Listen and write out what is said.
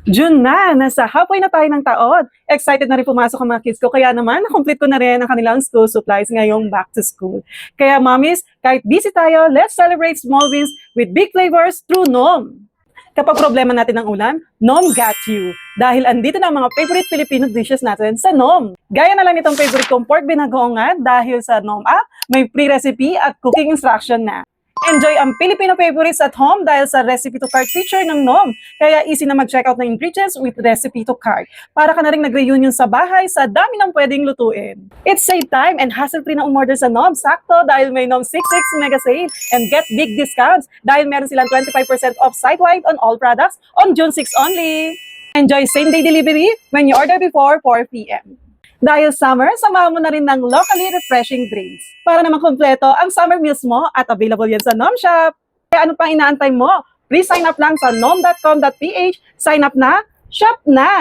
June na, nasa halfway na tayo ng taon. Excited na rin pumasok ang mga kids ko, kaya naman na-complete ko na rin ang kanilang school supplies ngayong back to school. Kaya mommies, kahit busy tayo, let's celebrate small wins with big flavors through NOM. Kapag problema natin ng ulam, NOM got you. Dahil andito na ang mga favorite Filipino dishes natin sa NOM. Gaya na lang itong favorite kong pork binagoongan dahil sa NOM app, may free recipe at cooking instruction na. Enjoy ang Filipino favorites at home dahil sa Recipe to Cart feature ng NOM. Kaya easy na mag-check out ng ingredients with Recipe to Cart. Para ka na rin nag-reunion sa bahay sa dami ng pwedeng lutuin. It's save time and hassle-free na umorder sa NOM. Sakto dahil may NOM 66 Mega Sale and get big discounts dahil meron silang 25% off site-wide on all products on June 6 only. Enjoy same-day delivery when you order before 4 p.m. Dahil summer, samahan mo na rin ng locally refreshing drinks. Para naman kompleto ang summer meals mo at available yan sa NOM Shop. Kaya ano pang inaantay mo? Please sign up lang sa nom.com.ph. Sign up na, shop na!